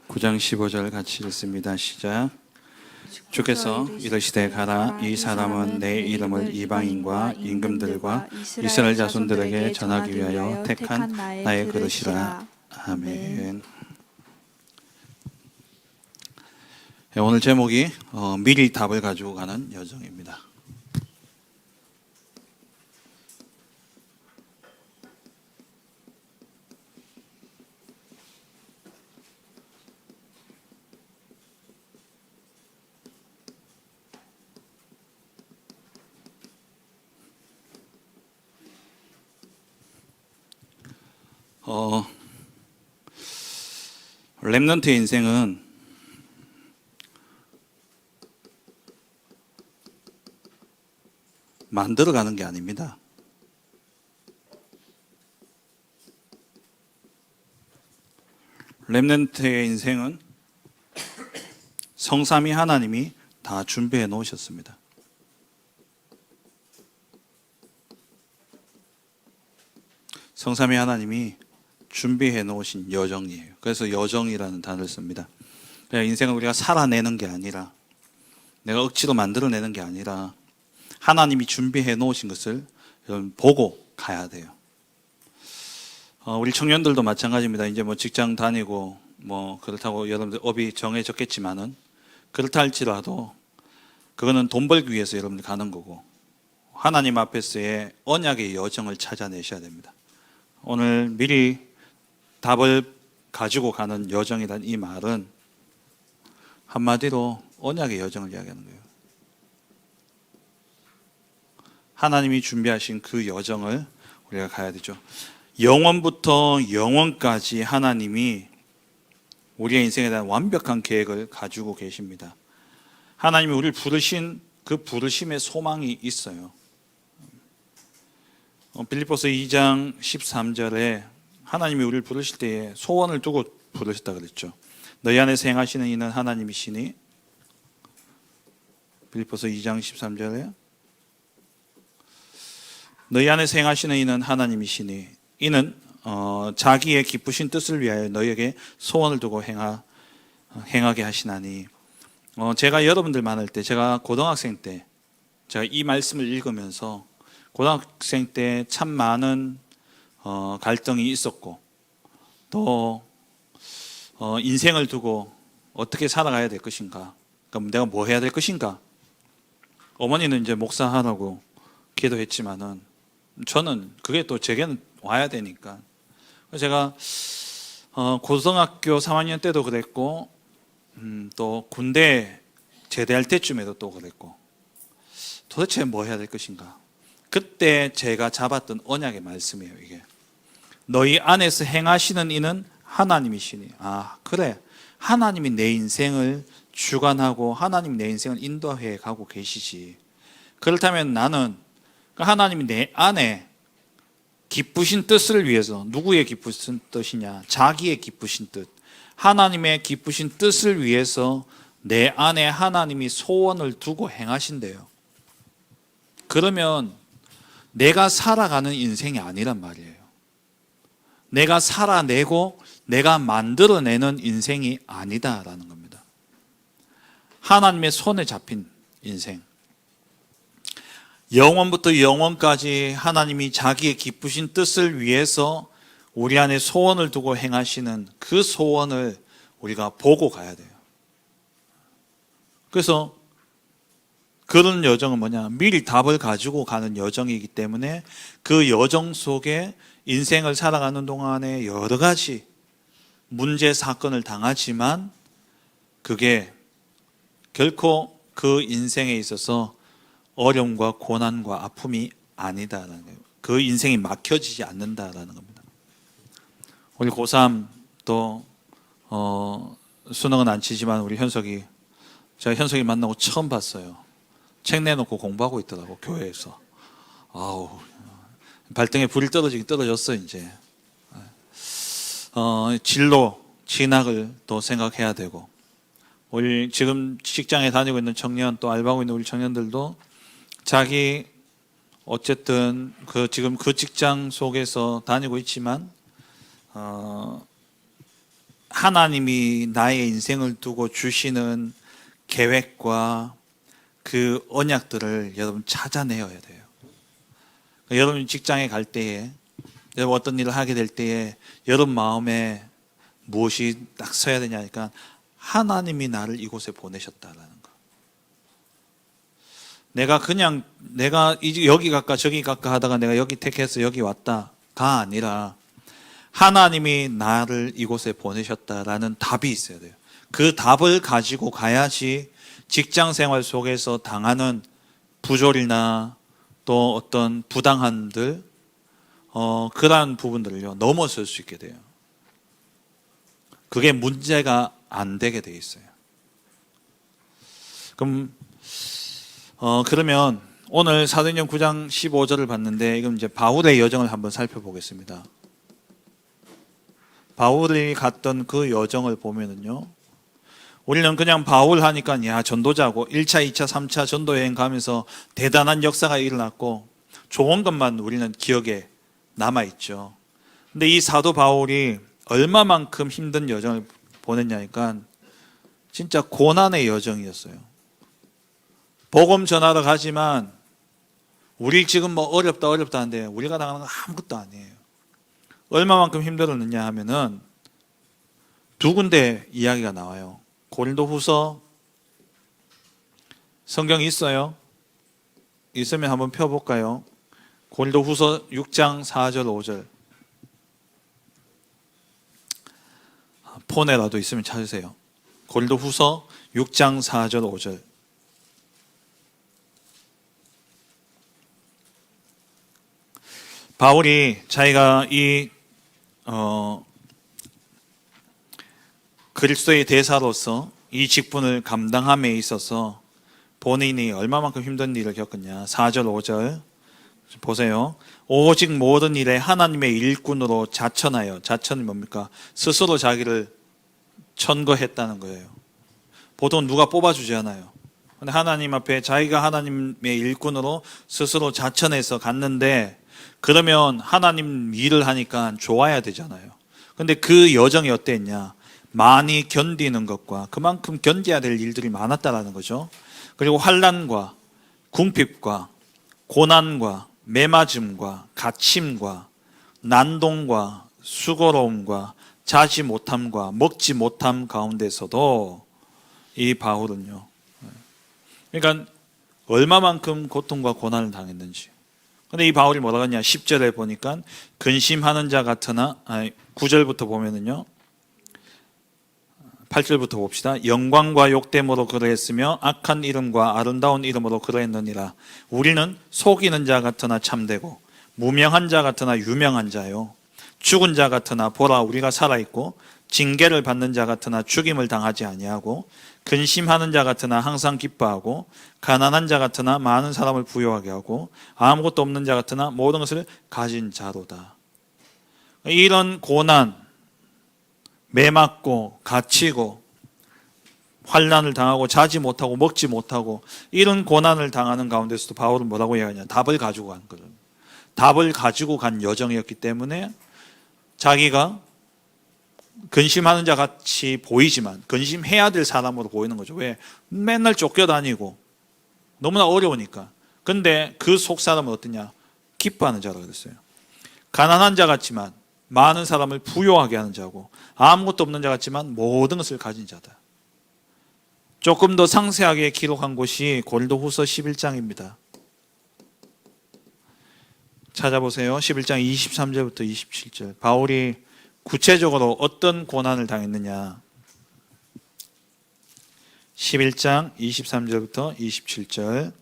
9장 15절 같이 읽습니다. 시작. 주께서 이르시되 가라. 이 사람은 내 이름을 이방인과 임금들과 이스라엘 자손들에게 전하기 위하여 택한 나의 그릇이라. 아멘. 오늘 제목이 미리 답을 가지고 가는 여정입니다. 렘넌트의 인생은 만들어가는 게 아닙니다. 렘넌트의 인생은 성삼위 하나님이 다 준비해 놓으셨습니다. 성삼위 하나님이 준비해 놓으신 여정이에요. 그래서 여정이라는 단어를 씁니다. 그냥 인생은 우리가 살아내는 게 아니라, 내가 억지로 만들어내는 게 아니라 하나님이 준비해 놓으신 것을 여러분 보고 가야 돼요. 우리 청년들도 마찬가지입니다. 이제 뭐 직장 다니고 뭐 그렇다고 여러분들 업이 정해졌겠지만은, 그렇다 할지라도 그거는 돈 벌기 위해서 여러분들 가는 거고, 하나님 앞에서의 언약의 여정을 찾아내셔야 됩니다. 오늘 미리 답을 가지고 가는 여정이란 이 말은 한마디로 언약의 여정을 이야기하는 거예요. 하나님이 준비하신 그 여정을 우리가 가야 되죠. 영원부터 영원까지 하나님이 우리의 인생에 대한 완벽한 계획을 가지고 계십니다. 하나님이 우리를 부르신 그 부르심의 소망이 있어요. 빌립보서 2장 13절에 하나님이 우리를 부르실 때에 소원을 두고 부르셨다 그랬죠. 너희 안에서 행하시는 이는 하나님이시니, 빌립보서 2장 13절에 너희 안에서 행하시는 이는 하나님이시니, 이는 자기의 기쁘신 뜻을 위하여 너희에게 소원을 두고 행하게 하시나니. 제가 여러분들 많을 때, 제가 고등학생 때 제가 이 말씀을 읽으면서 고등학생 때 참 많은 갈등이 있었고, 또 인생을 두고 어떻게 살아가야 될 것인가, 그럼 내가 뭐 해야 될 것인가. 어머니는 이제 목사하라고 기도했지만은 저는 그게 또 제게는 와야 되니까, 제가 고등학교 3학년 때도 그랬고, 또 군대 제대할 때쯤에도 또 그랬고, 도대체 뭐 해야 될 것인가. 그때 제가 잡았던 언약의 말씀이에요. 이게 너희 안에서 행하시는 이는 하나님이시니. 아, 그래, 하나님이 내 인생을 주관하고 하나님이 내 인생을 인도해 가고 계시지. 그렇다면 나는 하나님이 내 안에 기쁘신 뜻을 위해서, 누구의 기쁘신 뜻이냐, 자기의 기쁘신 뜻, 하나님의 기쁘신 뜻을 위해서 내 안에 하나님이 소원을 두고 행하신대요. 그러면 내가 살아가는 인생이 아니란 말이에요. 내가 살아내고 내가 만들어내는 인생이 아니다라는 겁니다. 하나님의 손에 잡힌 인생, 영원부터 영원까지 하나님이 자기의 기쁘신 뜻을 위해서 우리 안에 소원을 두고 행하시는 그 소원을 우리가 보고 가야 돼요. 그래서 그런 여정은 뭐냐, 미리 답을 가지고 가는 여정이기 때문에 그 여정 속에 인생을 살아가는 동안에 여러 가지 문제 사건을 당하지만 그게 결코 그 인생에 있어서 어려움과 고난과 아픔이 아니다라는 거예요. 그 인생이 막혀지지 않는다라는 겁니다. 우리 고3 또 수능은 안 치지만 우리 현석이, 제가 현석이 만나고 처음 봤어요. 책 내놓고 공부하고 있더라고, 교회에서. 아우, 발등에 불이 떨어지긴 떨어졌어. 이제 진로 진학을 또 생각해야 되고, 우리 지금 직장에 다니고 있는 청년, 또 알바하고 있는 우리 청년들도 자기 어쨌든 지금 그 직장 속에서 다니고 있지만 하나님이 나의 인생을 두고 주시는 계획과 그 언약들을 여러분 찾아내어야 돼요. 여러분 직장에 갈 때에, 여러분 어떤 일을 하게 될 때에 여러분 마음에 무엇이 딱 서야 되냐니까 하나님이 나를 이곳에 보내셨다라는 거. 내가 여기 갈까 저기 갈까 하다가 내가 여기 택해서 여기 왔다가 아니라 하나님이 나를 이곳에 보내셨다라는 답이 있어야 돼요. 그 답을 가지고 가야지 직장 생활 속에서 당하는 부조리나 또 어떤 부당함들, 그러한 부분들을요, 넘어설 수 있게 돼요. 그게 문제가 안 되게 돼 있어요. 그러면 오늘 사도행전 9장 15절을 봤는데, 이건 이제 바울의 여정을 한번 살펴보겠습니다. 바울이 갔던 그 여정을 보면은요, 우리는 그냥 바울 하니까 야 전도자고 1차, 2차, 3차 전도 여행 가면서 대단한 역사가 일어났고 좋은 것만 우리는 기억에 남아있죠. 근데 이 사도 바울이 얼마만큼 힘든 여정을 보냈냐니까 진짜 고난의 여정이었어요. 복음 전하러 가지만 우리 지금 뭐 어렵다 하는데 우리가 당하는 건 아무것도 아니에요. 얼마만큼 힘들었느냐 하면은 두 군데 이야기가 나와요. 고린도후서, 성경 있어요? 있으면 한번 펴볼까요? 고린도후서 6장 4절 5절. 폰에라도 있으면 찾으세요. 고린도후서 6장 4절 5절. 바울이 자기가 이 그리스도의 대사로서 이 직분을 감당함에 있어서 본인이 얼마만큼 힘든 일을 겪었냐. 4절 5절 보세요. 오직 모든 일에 하나님의 일꾼으로 자천하여, 자천이 뭡니까? 스스로 자기를 천거했다는 거예요. 보통 누가 뽑아주지 않아요. 근데 하나님 앞에 자기가 하나님의 일꾼으로 스스로 자천해서 갔는데, 그러면 하나님 일을 하니까 좋아야 되잖아요. 근데 그 여정이 어땠냐? 많이 견디는 것과 그만큼 견뎌야 될 일들이 많았다라는 거죠. 그리고 환난과 궁핍과 고난과 매맞음과 갇힘과 난동과 수고로움과 자지 못함과 먹지 못함 가운데서도 이 바울은요, 그러니까 얼마만큼 고통과 고난을 당했는지. 근데 이 바울이 뭐라고 하냐? 10절에 보니까 근심하는 자 같으나, 9절부터 보면은요, 8절부터 봅시다. 영광과 욕됨으로 그러했으며 악한 이름과 아름다운 이름으로 그러했느니라. 우리는 속이는 자 같으나 참되고 무명한 자 같으나 유명한 자요, 죽은 자 같으나 보라 우리가 살아있고 징계를 받는 자 같으나 죽임을 당하지 아니하고 근심하는 자 같으나 항상 기뻐하고 가난한 자 같으나 많은 사람을 부유하게 하고 아무것도 없는 자 같으나 모든 것을 가진 자로다. 이런 고난, 매맞고 갇히고 환난을 당하고 자지 못하고 먹지 못하고 이런 고난을 당하는 가운데서도 바울은 뭐라고 이야기하냐? 답을 가지고 간 거예요. 답을 가지고 간 여정이었기 때문에 자기가 근심하는 자 같이 보이지만 근심해야 될 사람으로 보이는 거죠. 왜? 맨날 쫓겨다니고 너무나 어려우니까. 근데 그 속 사람은 어떠냐? 기뻐하는 자라고 그랬어요. 가난한 자 같지만 많은 사람을 부유하게 하는 자고 아무것도 없는 자 같지만 모든 것을 가진 자다. 조금 더 상세하게 기록한 곳이 고린도후서 11장입니다. 찾아보세요. 11장 23절부터 27절. 바울이 구체적으로 어떤 고난을 당했느냐. 11장 23절부터 27절.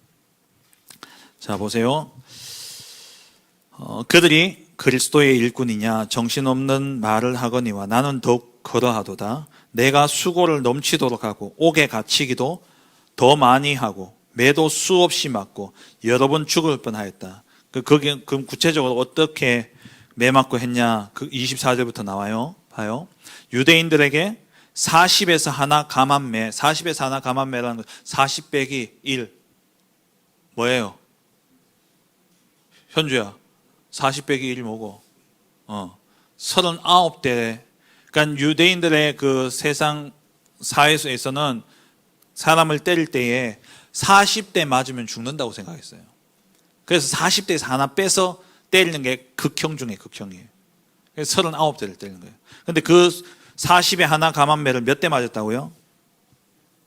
자, 보세요. 그들이 그리스도의 일꾼이냐 정신없는 말을 하거니와 나는 더욱 그러하도다. 내가 수고를 넘치도록 하고 옥에 갇히기도 더 많이 하고 매도 수없이 맞고 여러 번 죽을 뻔하였다. 그럼 구체적으로 어떻게 매맞고 했냐? 그 24절부터 나와요. 봐요. 유대인들에게 40에서 하나 감한매, 40에서 하나 감한매라는 거 40 빼기 1 뭐예요? 현주야, 40 빼기 1이 뭐고? 39대 그러니까 유대인들의 그 세상 사회에서는 사람을 때릴 때에 40대 맞으면 죽는다고 생각했어요. 그래서 40대에서 하나 빼서 때리는 게 극형 중에 극형이에요. 그래서 39대를 때리는 거예요. 근데 그 40에 하나 감한 매를 몇 대 맞았다고요?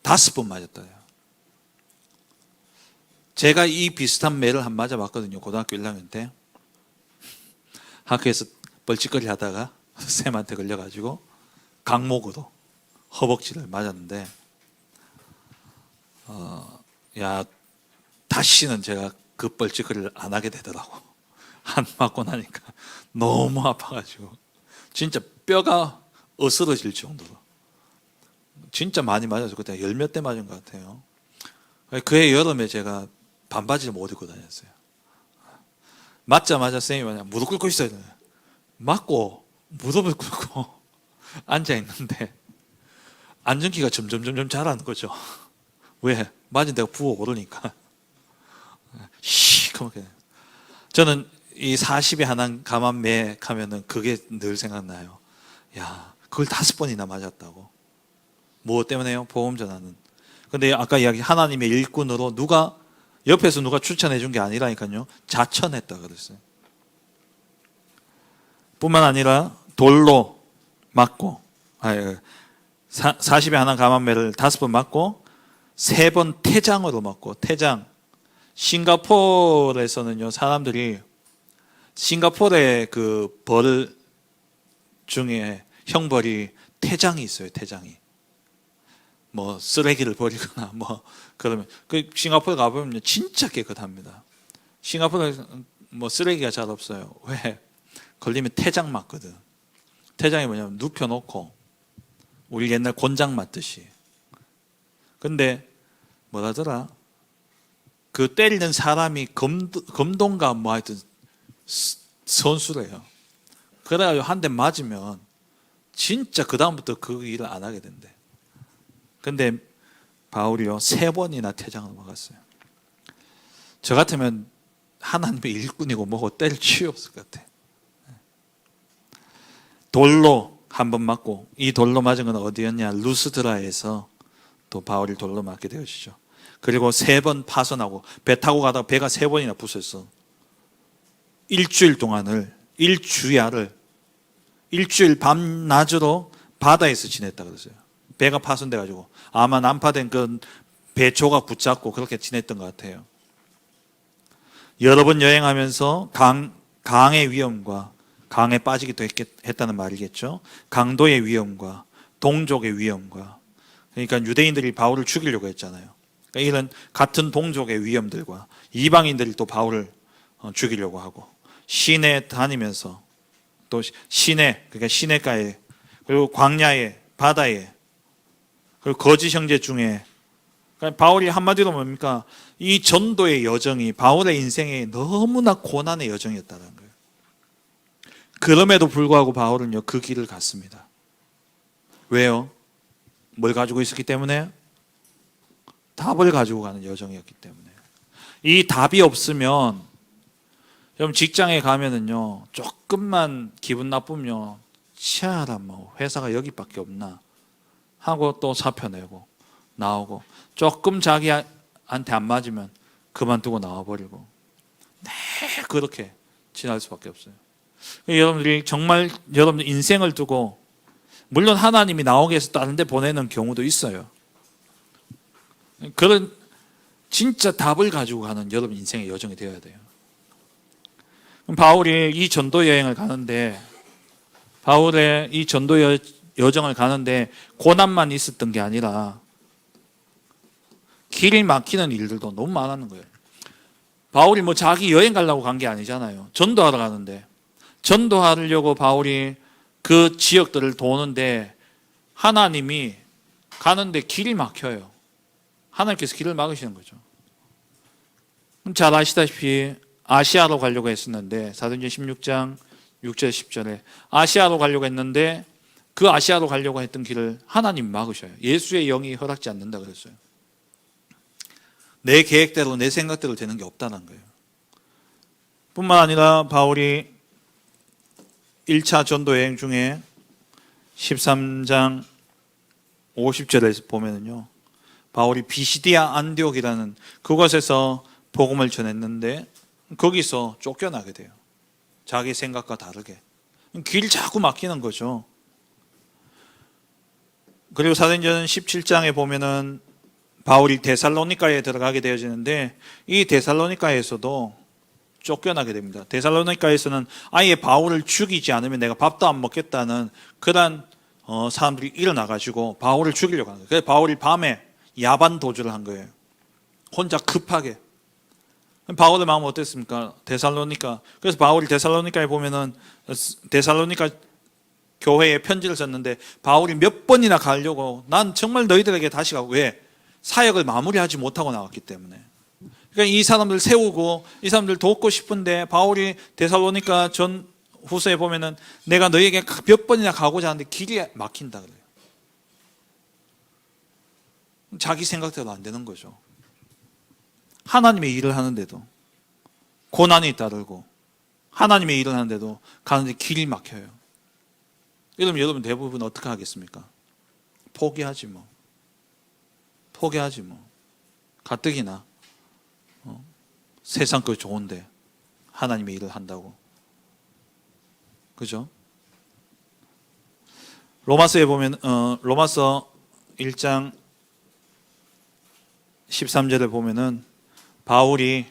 5번 맞았다고요. 제가 이 비슷한 매를 한 맞아봤거든요. 고등학교 1학년 때. 학교에서 벌칙거리 하다가 쌤한테 걸려가지고 강목으로 허벅지를 맞았는데 야 다시는 제가 그 벌칙거리를 안 하게 되더라고. 한 맞고 나니까 너무 아파가지고 진짜 뼈가 어스러질 정도로 진짜 많이 맞아서 그때 10몇 대 맞은 것 같아요. 그해 여름에 제가 반바지를 못 입고 다녔어요. 맞자마자 선생님이 무릎 꿇고 있어야 돼요. 맞고 무릎을 꿇고 앉아있는데 앉은기가 점점 자라는 거죠. 왜? 맞은 데가 부어오르니까. 시커멓게. 저는 이 40에 하나 감한 매 하면은 그게 늘 생각나요. 야, 그걸 5번이나 맞았다고. 뭐 때문에요? 보험 전화는. 근데 아까 이야기 하나님의 일꾼으로 옆에서 누가 추천해 준 게 아니라니까요. 자천했다 그랬어요. 뿐만 아니라 돌로 맞고 40에 하나 감한 매를 5번 맞고 3번 태장으로 맞고 태장. 싱가포르에서는요 사람들이 싱가포르의 그 벌 중에 형벌이 태장이 있어요. 태장이. 뭐 쓰레기를 버리거나 뭐 그러면 그 싱가포르 가보면 진짜 깨끗합니다. 싱가포르에 뭐 쓰레기가 잘 없어요. 왜? 걸리면 태장 맞거든. 태장이 뭐냐면 눕혀놓고 우리 옛날 곤장 맞듯이. 근데 뭐라더라? 그 때리는 사람이 검동가 뭐 하여튼 선수래요. 그래가지고 한 대 맞으면 진짜 그 다음부터 그 일을 안 하게 된대. 근데 바울이요 3번이나 태장을 먹었어요. 저 같으면 하나님의 일꾼이고 뭐고 때릴 치유 없을 것 같아. 돌로 한 번 맞고 이 돌로 맞은 건 어디였냐? 루스드라에서 또 바울이 돌로 맞게 되어지죠. 그리고 3번 파손하고 배 타고 가다가 배가 3번이나 부서졌어. 일주일 밤낮으로 바다에서 지냈다 그랬어요. 배가 파손돼가지고 아마 난파된 그 배조가 붙잡고 그렇게 지냈던 것 같아요. 여러 번 여행하면서 강의 위험과 강에 빠지기도 했다는 말이겠죠. 강도의 위험과 동족의 위험과 그러니까 유대인들이 바울을 죽이려고 했잖아요. 그러니까 이런 같은 동족의 위험들과 이방인들이 또 바울을 죽이려고 하고 시내 다니면서 또 시내 그러니까 시내가에 그리고 광야에 바다에 그리고 거짓 형제 중에 그러니까 바울이 한마디로 뭡니까? 이 전도의 여정이 바울의 인생에 너무나 고난의 여정이었다는 거예요. 그럼에도 불구하고 바울은요 그 길을 갔습니다. 왜요? 뭘 가지고 있었기 때문에? 답을 가지고 가는 여정이었기 때문에. 이 답이 없으면 여러분 직장에 가면은요 조금만 기분 나쁘면 치아라 뭐 회사가 여기밖에 없나 하고 또 사표 내고 나오고 조금 자기한테 안 맞으면 그만두고 나와버리고 그렇게 지날 수밖에 없어요. 여러분들이 정말 여러분 인생을 두고 물론 하나님이 나오게 해서 다른 데 보내는 경우도 있어요. 그런 진짜 답을 가지고 가는 여러분 인생의 여정이 되어야 돼요. 바울이 이 전도 여행을 가는데 바울의 이 전도 여정을 가는데 고난만 있었던 게 아니라 길이 막히는 일들도 너무 많았는 거예요. 바울이 뭐 자기 여행 가려고 간 게 아니잖아요. 전도하러 가는데 전도하려고 바울이 그 지역들을 도는데 하나님이 가는데 길이 막혀요. 하나님께서 길을 막으시는 거죠. 잘 아시다시피 아시아로 가려고 했었는데 사도행전 16장 6절 10절에 아시아로 가려고 했는데 그 아시아로 가려고 했던 길을 하나님 막으셔요. 예수의 영이 허락지 않는다 그랬어요. 내 계획대로 내 생각대로 되는 게 없다는 거예요. 뿐만 아니라 바울이 1차 전도 여행 중에 13장 50절에서 보면은요, 바울이 비시디아 안디옥이라는 그곳에서 복음을 전했는데 거기서 쫓겨나게 돼요. 자기 생각과 다르게. 길 자꾸 막히는 거죠. 그리고 사도행전 17장에 보면은 바울이 데살로니가에 들어가게 되어지는데 이 데살로니가에서도 쫓겨나게 됩니다. 데살로니가에서는 아예 바울을 죽이지 않으면 내가 밥도 안 먹겠다는 그런 사람들이 일어나가지고 바울을 죽이려고 하는 거예요. 그래서 바울이 밤에 야반 도주를 한 거예요. 혼자 급하게. 바울의 마음은 어땠습니까? 데살로니가. 그래서 바울이 데살로니가에 보면은 데살로니가 교회에 편지를 썼는데 바울이 몇 번이나 가려고 난 정말 너희들에게 다시 가고 왜? 사역을 마무리하지 못하고 나왔기 때문에. 그러니까 이 사람들 세우고 이 사람들 돕고 싶은데 바울이 데살로니가 전 후서에 보면은 내가 너희에게 몇 번이나 가고자 하는데 길이 막힌다 그래요. 자기 생각대로 안 되는 거죠. 하나님의 일을 하는데도 고난이 따르고 하나님의 일을 하는데도 가는데 길이 막혀요. 이러면 여러분 대부분 어떻게 하겠습니까? 포기하지 뭐. 포기하지 뭐. 가뜩이나 세상 거 좋은데 하나님의 일을 한다고. 그죠? 로마서에 보면 로마서 1장 13절에 보면은 바울이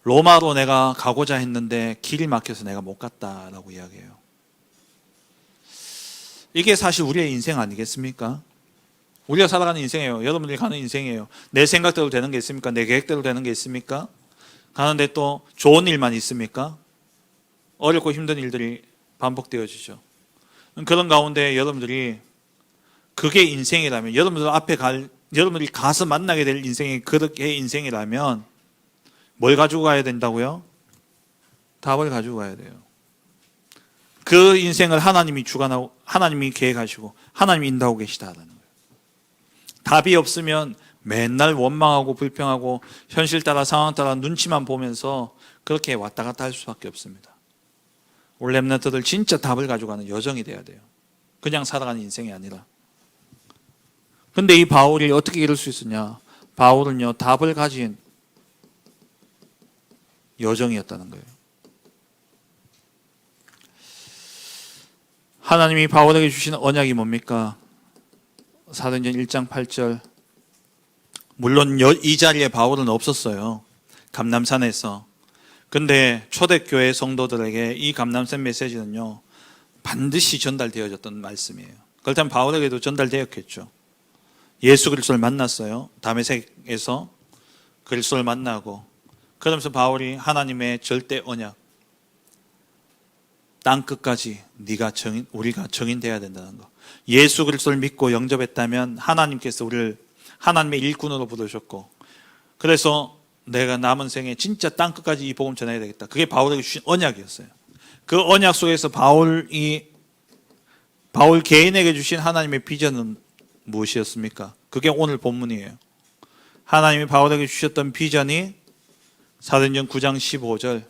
로마로 내가 가고자 했는데 길이 막혀서 내가 못 갔다라고 이야기해요. 이게 사실 우리의 인생 아니겠습니까? 우리가 살아가는 인생이에요. 여러분들이 가는 인생이에요. 내 생각대로 되는 게 있습니까? 내 계획대로 되는 게 있습니까? 가는데 또 좋은 일만 있습니까? 어렵고 힘든 일들이 반복되어지죠. 그런 가운데 여러분들이 그게 인생이라면 여러분들이 가서 만나게 될 인생이 그렇게 인생이라면 뭘 가지고 가야 된다고요? 답을 가지고 가야 돼요. 그 인생을 하나님이 주관하고 하나님이 계획하시고 하나님이 인도하고 계시다라는 거예요. 답이 없으면 맨날 원망하고 불평하고 현실 따라 상황 따라 눈치만 보면서 그렇게 왔다 갔다 할 수밖에 없습니다. 우리 랩런트들 진짜 답을 가져가는 여정이 돼야 돼요. 그냥 살아가는 인생이 아니라. 근데 이 바울이 어떻게 이럴 수 있었냐? 바울은요, 답을 가진 여정이었다는 거예요. 하나님이 바울에게 주신 언약이 뭡니까? 사도행전 1장 8절. 물론 이 자리에 바울은 없었어요. 감람산에서. 근데 초대교회 성도들에게 이 감람산 메시지는요, 반드시 전달되어졌던 말씀이에요. 그렇다면 바울에게도 전달되었겠죠. 예수 그리스도를 만났어요. 다메섹에서 그리스도를 만나고, 그러면서 바울이 하나님의 절대 언약, 땅 끝까지 우리가 정인되어야 된다는 거. 예수 그리스도를 믿고 영접했다면 하나님께서 우리를 하나님의 일꾼으로 부르셨고, 그래서 내가 남은 생에 진짜 땅 끝까지 이 복음 전해야 되겠다. 그게 바울에게 주신 언약이었어요. 그 언약 속에서 바울 개인에게 주신 하나님의 비전은 무엇이었습니까? 그게 오늘 본문이에요. 하나님이 바울에게 주셨던 비전이 사도행전 9장 15절.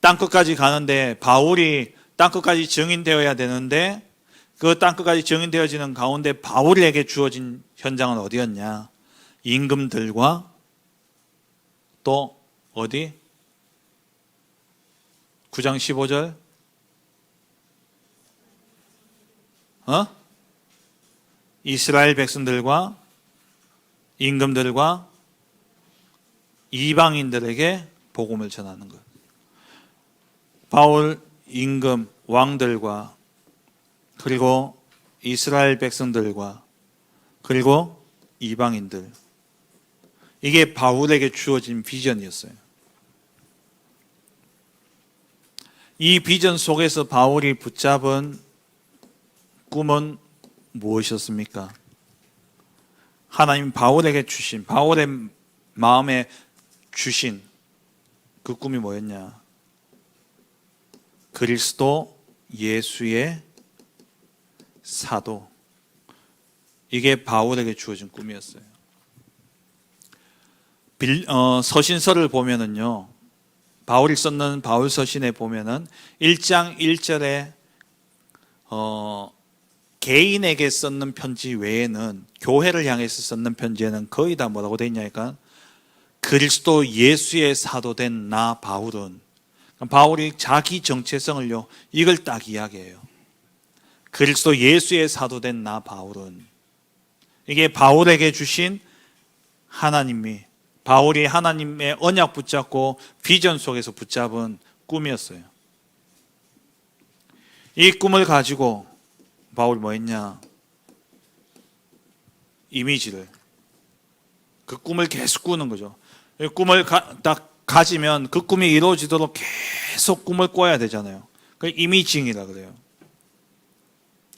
땅끝까지 가는데 바울이 땅끝까지 증인되어야 되는데 그 땅끝까지 증인되어지는 가운데 바울에게 주어진 현장은 어디였냐? 임금들과 또 어디? 9장 15절. 이스라엘 백성들과 임금들과 이방인들에게 복음을 전하는 것. 바울, 임금, 왕들과 그리고 이스라엘 백성들과 그리고 이방인들. 이게 바울에게 주어진 비전이었어요. 이 비전 속에서 바울이 붙잡은 꿈은 무엇이었습니까? 하나님 바울에게 주신, 바울의 마음에 주신 그 꿈이 뭐였냐? 그리스도 예수의 사도. 이게 바울에게 주어진 꿈이었어요. 서신서를 보면은요, 바울이 썼는 바울 서신에 보면은 1장 1절에 개인에게 썼는 편지 외에는, 교회를 향해서 썼는 편지에는 거의 다 뭐라고 되어 있냐니까, 그리스도 예수의 사도된 나 바울은, 바울이 자기 정체성을요, 이걸 딱 이야기해요. 그리스도 예수의 사도된 나 바울은, 이게 바울에게 주신 하나님이, 바울이 하나님의 언약 붙잡고 비전 속에서 붙잡은 꿈이었어요. 이 꿈을 가지고 바울이 뭐 했냐, 이미지를, 그 꿈을 계속 꾸는 거죠. 꿈을 딱 가지면 그 꿈이 이루어지도록 계속 꿈을 꿔야 되잖아요. 그 이미징이라 그래요.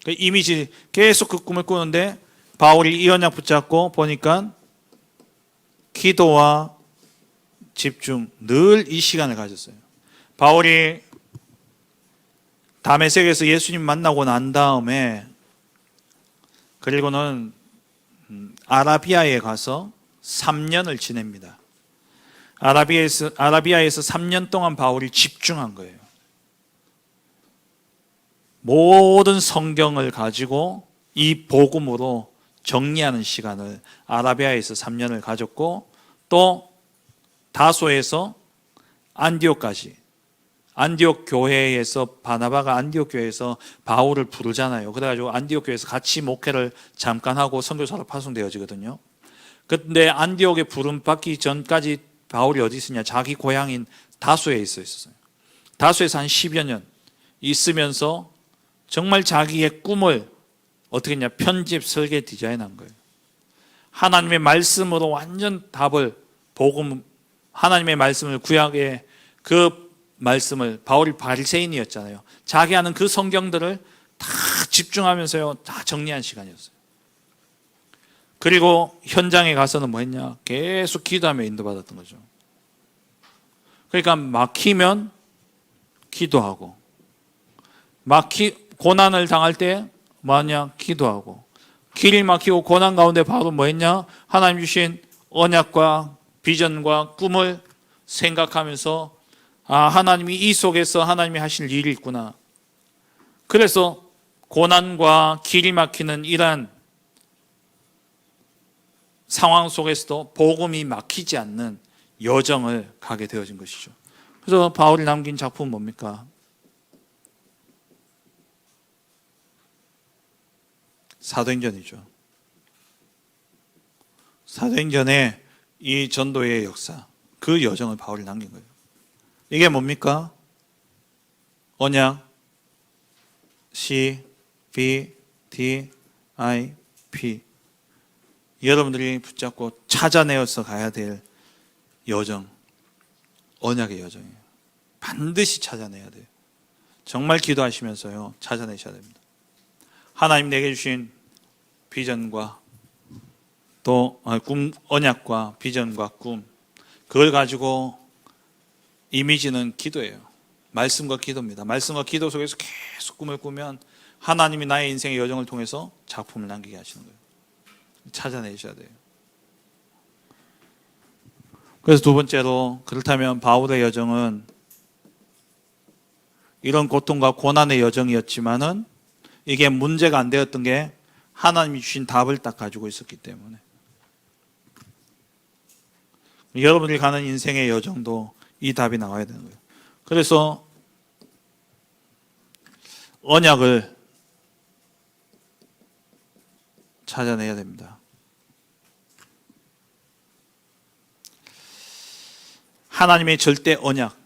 그 이미지, 계속 그 꿈을 꾸는데 바울이 이 언약 붙잡고 보니까 기도와 집중, 늘 이 시간을 가졌어요. 바울이 다메섹에서 예수님 만나고 난 다음에, 그리고는 아라비아에 가서 3년을 지냅니다. 아라비아에서 3년 동안 바울이 집중한 거예요. 모든 성경을 가지고 이 복음으로 정리하는 시간을 아라비아에서 3년을 가졌고, 또 다소에서 안디옥까지, 안디옥 교회에서, 바나바가 안디옥 교회에서 바울을 부르잖아요. 그래가지고 안디옥 교회에서 같이 목회를 잠깐 하고 선교사로 파송되어지거든요. 근데 안디옥에 부름 받기 전까지 바울이 어디 있었냐? 자기 고향인 다소에 있었어요. 다소에서 한 10여 년 있으면서 정말 자기의 꿈을 어떻게 했냐? 편집, 설계, 디자인한 거예요. 하나님의 말씀으로 완전 답을, 복음, 하나님의 말씀을, 구약의 그 말씀을, 바울이 바리새인이었잖아요. 자기 아는 그 성경들을 다 집중하면서요, 다 정리한 시간이었어요. 그리고 현장에 가서는 뭐 했냐? 계속 기도하며 인도받았던 거죠. 그러니까 막히면 기도하고, 고난을 당할 때 뭐하냐? 기도하고, 길이 막히고 고난 가운데 바로 뭐 했냐? 하나님 주신 언약과 비전과 꿈을 생각하면서, 하나님이 이 속에서 하나님이 하실 일이 있구나. 그래서 고난과 길이 막히는 이러한 상황 속에서도 복음이 막히지 않는 여정을 가게 되어진 것이죠. 그래서 바울이 남긴 작품은 뭡니까? 사도행전이죠. 사도행전의 이 전도의 역사, 그 여정을 바울이 남긴 거예요. 이게 뭡니까? 언약, C, B, D, I, P. 여러분들이 붙잡고 찾아내어서 가야 될 여정, 언약의 여정이에요. 반드시 찾아내야 돼요. 정말 기도하시면서요, 찾아내셔야 됩니다. 하나님 내게 주신 비전과 또 꿈, 언약과 비전과 꿈, 그걸 가지고 이미지는 기도예요. 말씀과 기도입니다. 말씀과 기도 속에서 계속 꿈을 꾸면 하나님이 나의 인생의 여정을 통해서 작품을 남기게 하시는 거예요. 찾아내셔야 돼요. 그래서 두 번째로, 그렇다면 바울의 여정은 이런 고통과 고난의 여정이었지만은 이게 문제가 안 되었던 게 하나님이 주신 답을 딱 가지고 있었기 때문에. 여러분이 가는 인생의 여정도 이 답이 나와야 되는 거예요. 그래서 언약을 찾아내야 됩니다. 하나님의 절대 언약,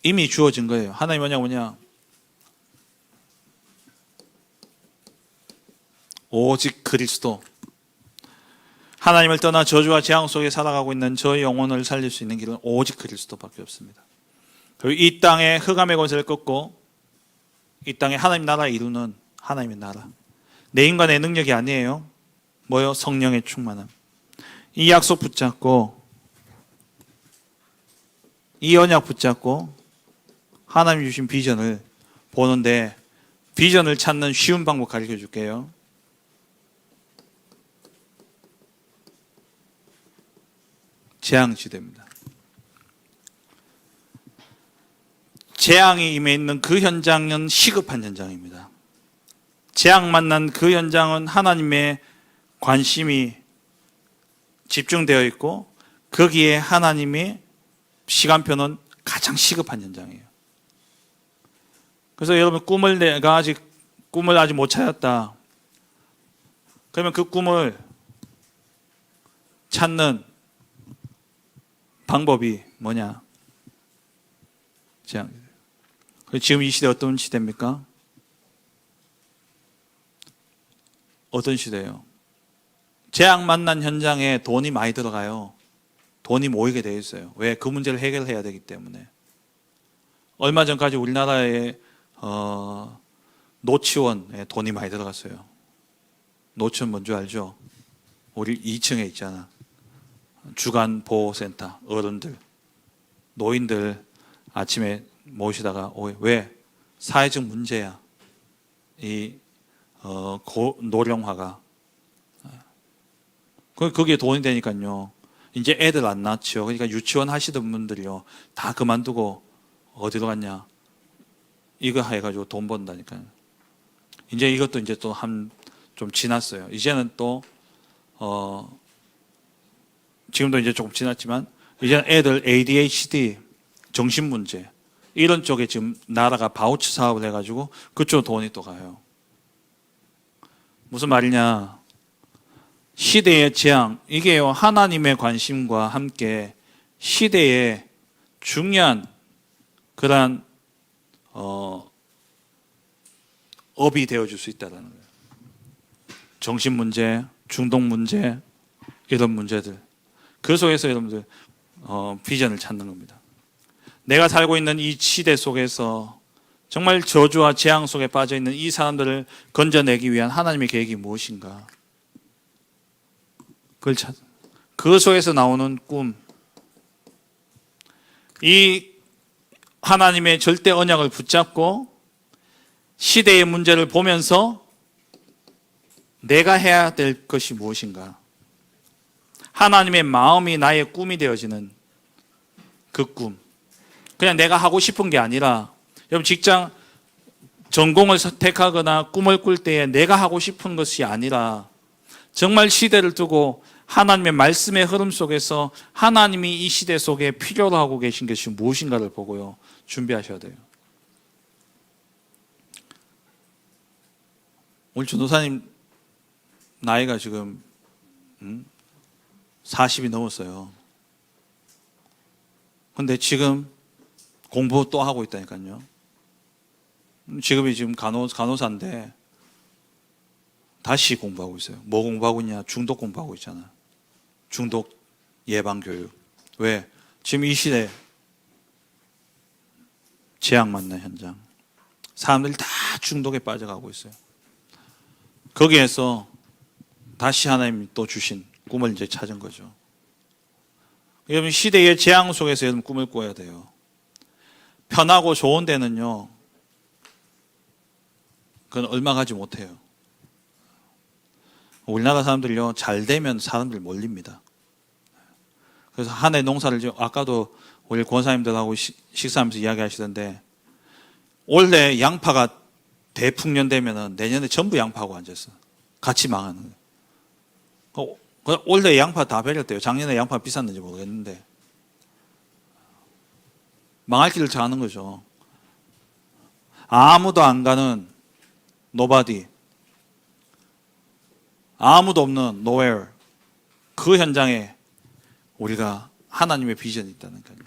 이미 주어진 거예요. 하나님 언약 뭐냐? 오직 그리스도. 하나님을 떠나 저주와 재앙 속에 살아가고 있는 저 영혼을 살릴 수 있는 길은 오직 그리스도밖에 없습니다. 그리고 이 땅에 흑암의 권세를 꺾고 이 땅에 하나님 나라 이루는 하나님의 나라. 내 인간의 능력이 아니에요. 뭐요? 성령의 충만함. 이 약속 붙잡고, 이 언약 붙잡고 하나님이 주신 비전을 보는데, 비전을 찾는 쉬운 방법 가르쳐 줄게요. 재앙시대입니다. 재앙이 임해 있는 그 현장은 시급한 현장입니다. 재앙 만난 그 현장은 하나님의 관심이 집중되어 있고 거기에 하나님의 시간표는 가장 시급한 현장이에요. 그래서 여러분 내가 아직 꿈을 아직 못 찾았다. 그러면 그 꿈을 찾는 방법이 뭐냐? 지금 이 시대 어떤 시대입니까? 어떤 시대예요? 재앙 만난 현장에 돈이 많이 들어가요. 돈이 모이게 되어 있어요. 왜? 그 문제를 해결해야 되기 때문에. 얼마 전까지 우리나라에 노치원에 돈이 많이 들어갔어요. 노치원 뭔지 알죠? 우리 2층에 있잖아. 주간 보호센터 어른들, 노인들 아침에 모시다가 왜? 사회적 문제야. 이 노령화가. 거기에 돈이 되니까요. 이제 애들 안 낳죠. 그러니까 유치원 하시던 분들이요. 다 그만두고 어디로 갔냐? 이거 해가지고 돈 번다니까요. 이제 이것도 이제 또 좀 지났어요. 이제는 또, 지금도 이제 조금 지났지만, 이제는 애들 ADHD, 정신문제, 이런 쪽에 지금 나라가 바우처 사업을 해가지고 그쪽 돈이 또 가요. 무슨 말이냐? 시대의 재앙, 이게요, 하나님의 관심과 함께 시대의 중요한 그러한, 업이 되어줄 수 있다는 거예요. 정신문제, 중독문제, 이런 문제들. 그 속에서 여러분들, 비전을 찾는 겁니다. 내가 살고 있는 이 시대 속에서 정말 저주와 재앙 속에 빠져 있는 이 사람들을 건져내기 위한 하나님의 계획이 무엇인가? 그걸 그 속에서 나오는 꿈. 이 하나님의 절대 언약을 붙잡고 시대의 문제를 보면서 내가 해야 될 것이 무엇인가? 하나님의 마음이 나의 꿈이 되어지는 그 꿈. 그냥 내가 하고 싶은 게 아니라, 여러분 직장 전공을 선택하거나 꿈을 꿀 때에 내가 하고 싶은 것이 아니라 정말 시대를 두고 하나님의 말씀의 흐름 속에서 하나님이 이 시대 속에 필요로 하고 계신 것이 무엇인가를 보고요, 준비하셔야 돼요. 오늘 전도사님 나이가 지금 40이 넘었어요. 근데 지금 공부 또 하고 있다니까요. 직업이 지금 간호사인데 다시 공부하고 있어요. 뭐 공부하고 있냐? 중독 공부하고 있잖아. 중독 예방 교육. 왜? 지금 이 시대 재앙 만난 현장. 사람들이 다 중독에 빠져가고 있어요. 거기에서 다시 하나님이 또 주신 꿈을 이제 찾은 거죠. 여러분 시대의 재앙 속에서 여러분 꿈을 꿔야 돼요. 편하고 좋은 데는요, 그건 얼마 가지 못해요. 우리나라 사람들이요, 잘 되면 사람들 몰립니다. 그래서 한 해 농사를 아까도 우리 권사님들하고 식사하면서 이야기하시던데, 원래 양파가 대풍년 되면은 내년에 전부 양파하고 앉았어. 같이 망하는 거예요. 원래 양파 다 버렸대요. 작년에 양파 비쌌는지 모르겠는데 망할 길을 가는 거죠. 아무도 안 가는 nobody, 아무도 없는 nowhere, 그 현장에 우리가 하나님의 비전이 있다는 거예요.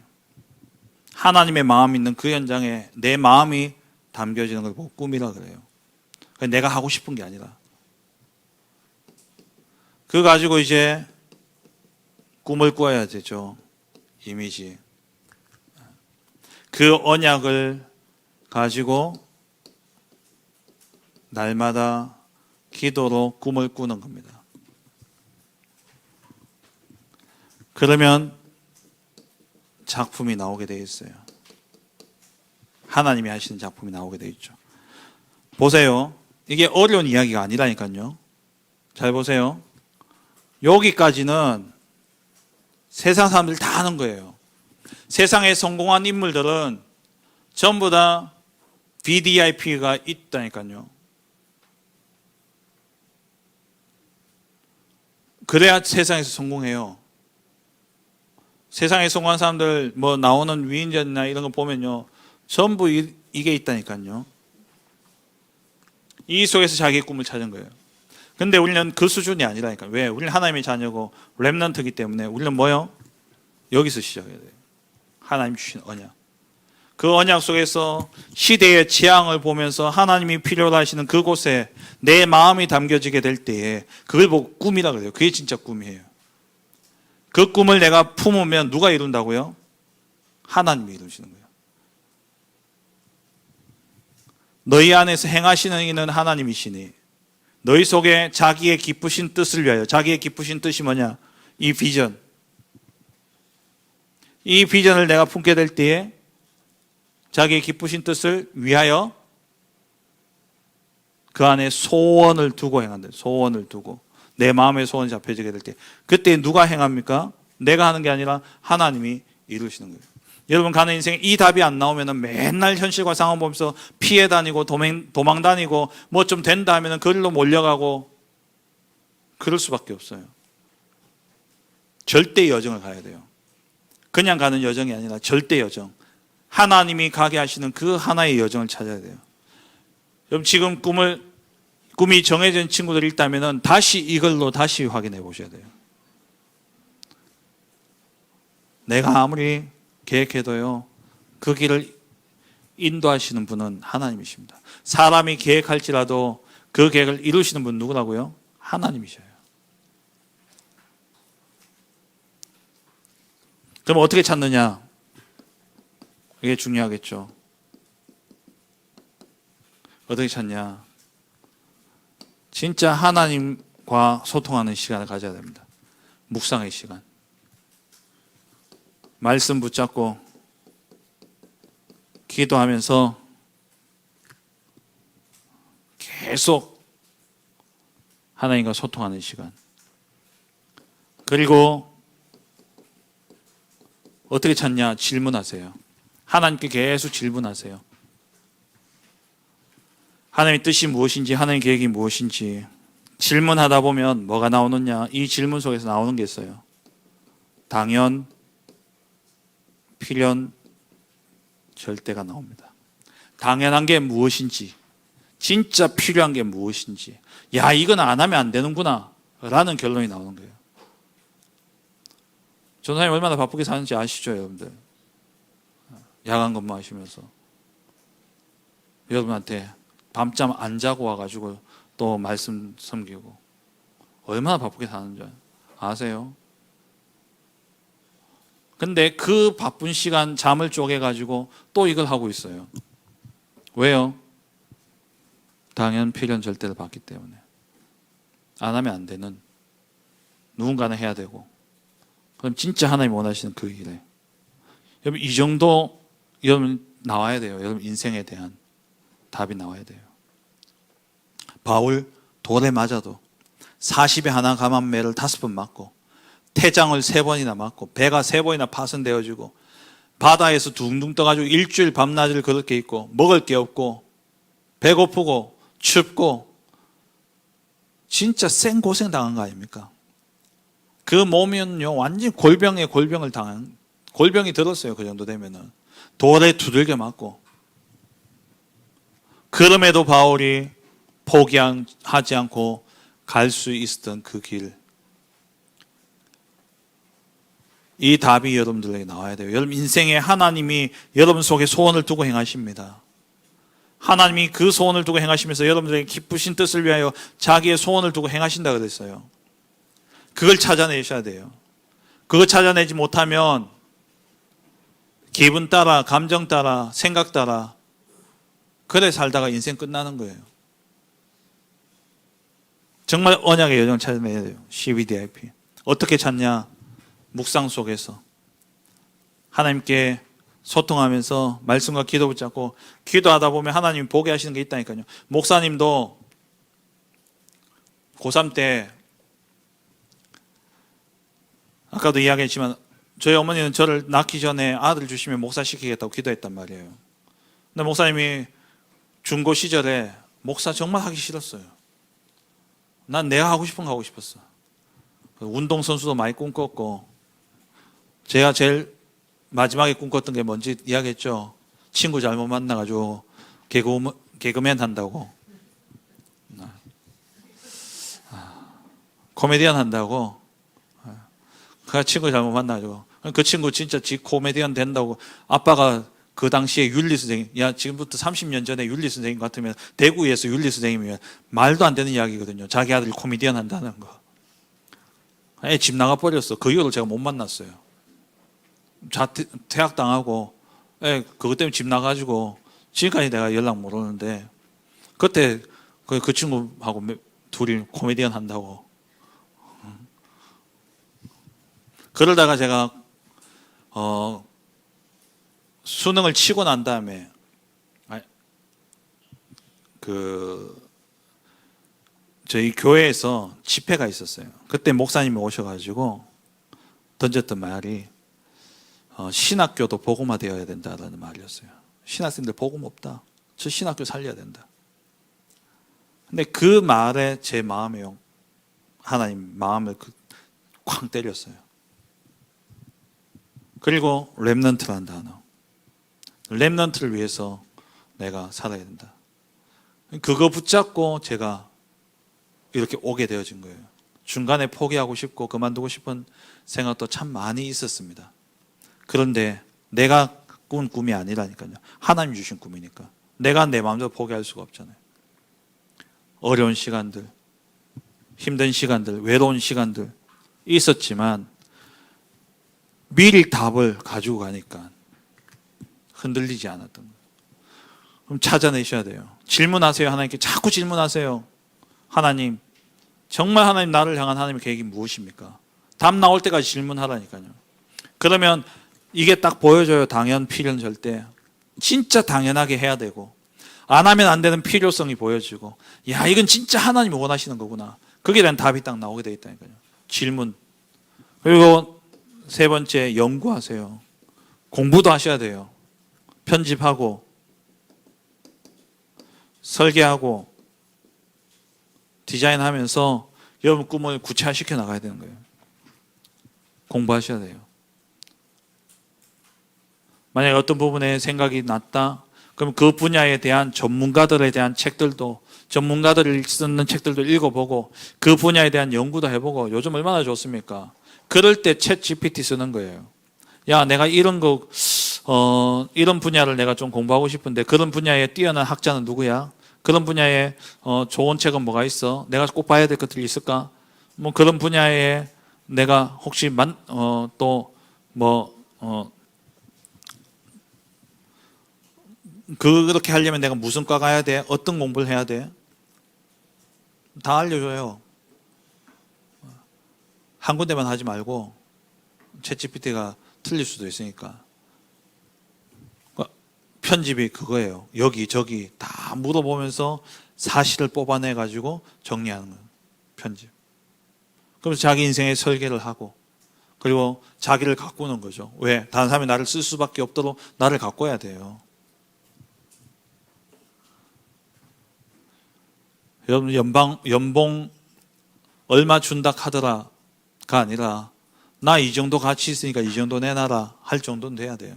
하나님의 마음이 있는 그 현장에 내 마음이 담겨지는 걸 보고 꿈이라 그래요. 내가 하고 싶은 게 아니라. 그거 가지고 이제 꿈을 꾸어야 되죠. 이미지. 그 언약을 가지고 날마다 기도로 꿈을 꾸는 겁니다. 그러면 작품이 나오게 되어 있어요. 하나님이 하시는 작품이 나오게 되어 있죠. 보세요. 이게 어려운 이야기가 아니라니까요. 잘 보세요. 여기까지는 세상 사람들이 다 아는 거예요. 세상에 성공한 인물들은 전부 다 VDIP가 있다니까요. 그래야 세상에서 성공해요. 세상에 성공한 사람들 뭐 나오는 위인전이나 이런 거 보면요, 전부 이게 있다니까요. 이 속에서 자기의 꿈을 찾은 거예요. 근데 우리는 그 수준이 아니라니까. 왜? 우리는 하나님의 자녀고 렘넌트이기 때문에 우리는 뭐요? 여기서 시작해야 돼요. 하나님 주신 언약. 그 언약 속에서 시대의 재앙을 보면서 하나님이 필요로 하시는 그곳에 내 마음이 담겨지게 될 때에 그걸 보고 꿈이라 그래요. 그게 진짜 꿈이에요. 그 꿈을 내가 품으면 누가 이룬다고요? 하나님이 이루시는 거예요. 너희 안에서 행하시는 이는 하나님이시니 너희 속에 자기의 기쁘신 뜻을 위하여. 자기의 기쁘신 뜻이 뭐냐? 이 비전. 이 비전을 내가 품게 될 때에 자기의 기쁘신 뜻을 위하여 그 안에 소원을 두고 행한다. 소원을 두고 내 마음의 소원이 잡혀지게 될 때 그때 누가 행합니까? 내가 하는 게 아니라 하나님이 이루시는 거예요. 여러분 가는 인생에 이 답이 안 나오면 맨날 현실과 상황 보면서 피해 다니고 도망 다니고 뭐 좀 된다 하면 그걸로 몰려가고 그럴 수밖에 없어요. 절대 여정을 가야 돼요. 그냥 가는 여정이 아니라 절대 여정. 하나님이 가게 하시는 그 하나의 여정을 찾아야 돼요. 여러분 지금 꿈이 정해진 친구들이 있다면 다시 이걸로 다시 확인해 보셔야 돼요. 내가 아무리 계획해도요, 그 길을 인도하시는 분은 하나님이십니다. 사람이 계획할지라도 그 계획을 이루시는 분은 누구라고요? 하나님이셔요. 그럼 어떻게 찾느냐? 이게 중요하겠죠. 어떻게 찾냐? 진짜 하나님과 소통하는 시간을 가져야 됩니다. 묵상의 시간. 말씀 붙잡고 기도하면서 계속 하나님과 소통하는 시간. 그리고 어떻게 찾냐? 질문하세요. 하나님께 계속 질문하세요. 하나님의 뜻이 무엇인지, 하나님의 계획이 무엇인지 질문하다 보면 뭐가 나오느냐? 이 질문 속에서 나오는 게 있어요. 당연, 필연, 절대가 나옵니다. 당연한 게 무엇인지, 진짜 필요한 게 무엇인지, 야, 이건 안 하면 안 되는구나 라는 결론이 나오는 거예요. 전사님 얼마나 바쁘게 사는지 아시죠, 여러분들? 야간 근무하시면서 여러분한테 밤잠 안 자고 와가지고 또 말씀 섬기고 얼마나 바쁘게 사는지 아세요? 근데 그 바쁜 시간 잠을 쪼개가지고 또 이걸 하고 있어요. 왜요? 당연, 필연, 절대를 봤기 때문에. 안 하면 안 되는, 누군가는 해야 되고, 그럼 진짜 하나님 원하시는 그 일에. 여러분 이 정도 여러분 나와야 돼요. 여러분 인생에 대한 답이 나와야 돼요. 바울 돌에 맞아도 40에 하나 감한 매를 5번 맞고 태장을 3번이나 맞고 배가 3번이나 파손되어지고 바다에서 둥둥 떠가지고 일주일 밤낮을 걸을 게 있고 먹을 게 없고 배고프고 춥고 진짜 생고생 당한 거 아닙니까? 그 몸은요 완전히 골병에 골병을 당한, 골병이 들었어요. 그 정도 되면은 돌에 두들겨 맞고. 그럼에도 바울이 포기하지 않고 갈 수 있었던 그 길. 이 답이 여러분들에게 나와야 돼요. 여러분 인생에 하나님이 여러분 속에 소원을 두고 행하십니다. 하나님이 그 소원을 두고 행하시면서 여러분들에게 기쁘신 뜻을 위하여 자기의 소원을 두고 행하신다 그랬어요. 그걸 찾아내셔야 돼요. 그거 찾아내지 못하면 기분 따라, 감정 따라, 생각 따라 그래 살다가 인생 끝나는 거예요. 정말 언약의 여정을 찾아내야 돼요. CVDIP. 어떻게 찾냐? 묵상 속에서 하나님께 소통하면서 말씀과 기도 붙잡고 기도하다 보면 하나님이 보게 하시는 게 있다니까요. 목사님도 고3 때 아까도 이야기했지만 저희 어머니는 저를 낳기 전에 아들 주시면 목사 시키겠다고 기도했단 말이에요. 근데 목사님이 중고 시절에 목사 정말 하기 싫었어요. 난 내가 하고 싶은 거 하고 싶었어. 운동선수도 많이 꿈꿨고, 제가 제일 마지막에 꿈꿨던 게 뭔지 이야기했죠. 친구 잘못 만나가지고 개그맨 한다고, 코미디언 한다고. 그 친구 잘못 만나가지고, 그 친구 진짜 지 코미디언 된다고. 아빠가 그 당시에 윤리 선생님, 야 지금부터 30년 전에 윤리 선생님 같으면, 대구에서 윤리 선생님이면 말도 안 되는 이야기거든요. 자기 아들이 코미디언 한다는 거. 애 집 나가 버렸어. 그 이후로 제가 못 만났어요. 퇴학당하고, 그것 때문에 집 나가지고 지금까지 내가 연락 못 오는데, 그때 그 친구하고 둘이 코미디언 한다고. 그러다가 제가 수능을 치고 난 다음에 저희 교회에서 집회가 있었어요. 그때 목사님이 오셔가지고 던졌던 말이 신학교도 복음화되어야 된다라는 말이었어요. 신학생들 복음 없다. 저 신학교 살려야 된다. 근데 그 말에 제 마음에 하나님 마음을 쾅 때렸어요. 그리고 렘넌트라는 단어. 렘넌트를 위해서 내가 살아야 된다. 그거 붙잡고 제가 이렇게 오게 되어진 거예요. 중간에 포기하고 싶고 그만두고 싶은 생각도 참 많이 있었습니다. 그런데 내가 꾼 꿈이 아니라니까요. 하나님 주신 꿈이니까. 내가 내 마음대로 포기할 수가 없잖아요. 어려운 시간들, 힘든 시간들, 외로운 시간들 있었지만 미리 답을 가지고 가니까 흔들리지 않았던 거예요. 그럼 찾아내셔야 돼요. 질문하세요. 하나님께 자꾸 질문하세요. 하나님, 정말 하나님 나를 향한 하나님의 계획이 무엇입니까? 답 나올 때까지 질문하라니까요. 그러면 이게 딱 보여줘요. 당연, 필연, 절대. 진짜 당연하게 해야 되고, 안 하면 안 되는 필요성이 보여지고, 야, 이건 진짜 하나님이 원하시는 거구나. 거기에 대한 답이 딱 나오게 돼 있다니까요. 질문. 그리고 세 번째, 연구하세요. 공부도 하셔야 돼요. 편집하고, 설계하고, 디자인하면서 여러분 꿈을 구체화시켜 나가야 되는 거예요. 공부하셔야 돼요. 만약에 어떤 부분에 생각이 났다, 그럼 그 분야에 대한 전문가들에 대한 책들도, 전문가들이 쓰는 책들도 읽어보고 그 분야에 대한 연구도 해보고. 요즘 얼마나 좋습니까? 그럴 때 챗 GPT 쓰는 거예요. 야, 내가 이런 분야를 내가 좀 공부하고 싶은데 그런 분야에 뛰어난 학자는 누구야? 그런 분야에 좋은 책은 뭐가 있어? 내가 꼭 봐야 될 것들이 있을까? 뭐 그런 분야에 내가 혹시 그렇게 하려면 내가 무슨 과 가야 돼? 어떤 공부를 해야 돼? 다 알려줘요. 한 군데만 하지 말고 챗GPT가 틀릴 수도 있으니까. 편집이 그거예요. 여기저기 다 물어보면서 사실을 뽑아내가지고 정리하는 거예요. 편집. 그래서 자기 인생의 설계를 하고, 그리고 자기를 가꾸는 거죠. 왜? 다른 사람이 나를 쓸 수밖에 없도록 나를 가꿔야 돼요. 여러분, 연봉 얼마 준다 하더라가 아니라 나 이 정도 가치 있으니까 이 정도 내놔라 할 정도는 돼야 돼요.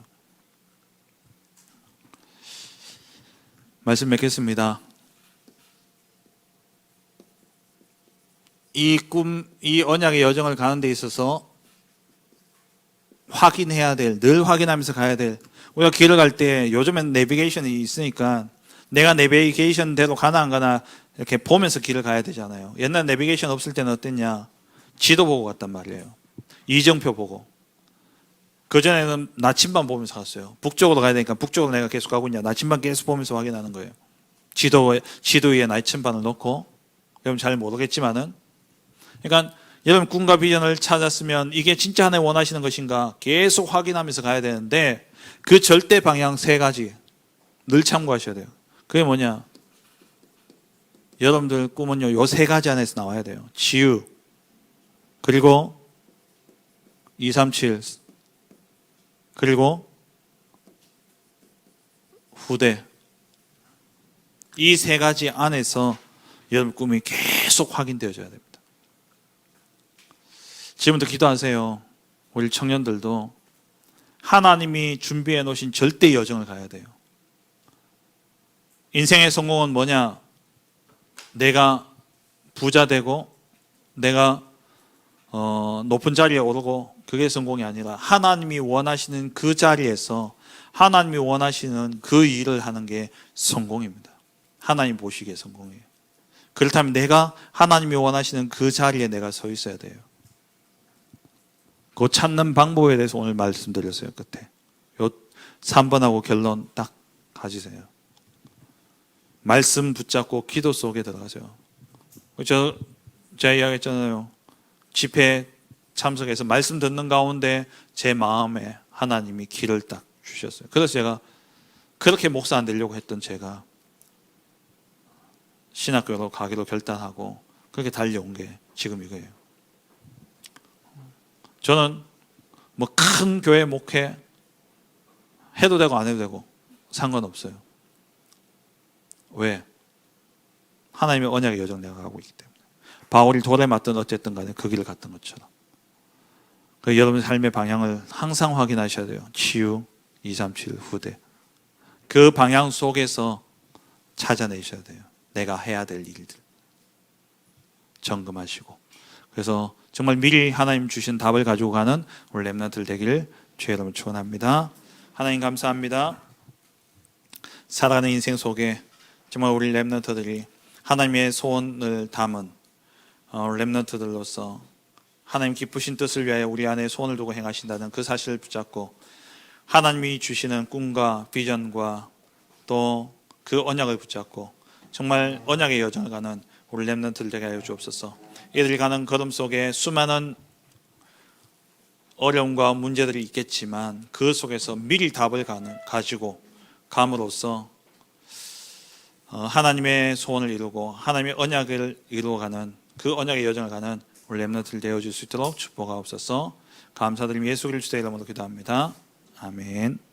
말씀 맺겠습니다. 이 언약의 여정을 가는 데 있어서 확인해야 될, 늘 확인하면서 가야 될, 우리가 길을 갈 때 요즘엔 내비게이션이 있으니까 내가 내비게이션대로 가나 안 가나 이렇게 보면서 길을 가야 되잖아요. 옛날 내비게이션 없을 때는 어땠냐? 지도 보고 갔단 말이에요. 이정표 보고. 그전에는 나침반 보면서 갔어요. 북쪽으로 가야 되니까 북쪽으로 내가 계속 가고 있냐. 나침반 계속 보면서 확인하는 거예요. 지도 위에 나침반을 놓고. 여러분 잘 모르겠지만은. 그러니까 여러분 꿈과 비전을 찾았으면 이게 진짜 하나님 원하시는 것인가 계속 확인하면서 가야 되는데, 그 절대 방향 세 가지 늘 참고하셔야 돼요. 그게 뭐냐? 여러분들 꿈은요, 요 세 가지 안에서 나와야 돼요. 지유, 그리고 237, 그리고 후대. 이 세 가지 안에서 여러분 꿈이 계속 확인되어져야 됩니다. 지금부터 기도하세요. 우리 청년들도 하나님이 준비해 놓으신 절대 여정을 가야 돼요. 인생의 성공은 뭐냐? 내가 부자 되고 내가 높은 자리에 오르고 그게 성공이 아니라 하나님이 원하시는 그 자리에서 하나님이 원하시는 그 일을 하는 게 성공입니다. 하나님 보시기에 성공이에요. 그렇다면 내가 하나님이 원하시는 그 자리에 내가 서 있어야 돼요. 그 찾는 방법에 대해서 오늘 말씀드렸어요. 끝에 요 3번하고 결론 딱 가지세요. 말씀 붙잡고 기도 속에 들어가세요. 제가 이야기했잖아요. 집회 참석해서 말씀 듣는 가운데 제 마음에 하나님이 길을 딱 주셨어요. 그래서 제가 그렇게 목사 안 되려고 했던 제가 신학교로 가기로 결단하고 그렇게 달려온 게 지금 이거예요. 저는 뭐 큰 교회 목회 해도 되고 안 해도 되고 상관없어요. 왜? 하나님의 언약의 여정 내가 가고 있기 때문에. 바울이 돌에 맞든 어쨌든 간에 그 길을 갔던 것처럼. 여러분의 삶의 방향을 항상 확인하셔야 돼요. 치유 237 후대. 그 방향 속에서 찾아내셔야 돼요. 내가 해야 될 일들. 점검하시고. 그래서 정말 미리 하나님 주신 답을 가지고 가는 우리 렘넌트들 되기를 주의 이름으로 축원합니다. 하나님 감사합니다. 살아가는 인생 속에 정말 우리 렘넌트들이 하나님의 소원을 담은 렘넌트들로서 하나님 기쁘신 뜻을 위하여 우리 안에 소원을 두고 행하신다는 그 사실을 붙잡고 하나님이 주시는 꿈과 비전과 또 그 언약을 붙잡고 정말 언약의 여정을 가는 우리 렘넌트들 되게 하여 주옵소서. 이들이 가는 걸음 속에 수많은 어려움과 문제들이 있겠지만 그 속에서 미리 답을 가지고 감으로써 하나님의 소원을 이루고 하나님의 언약을 이루어가는 그 언약의 여정을 가는 우리 렘넌트들 되어줄 수 있도록 축복하옵소서. 감사드리며 예수 그리스도의 이름으로 기도합니다. 아멘.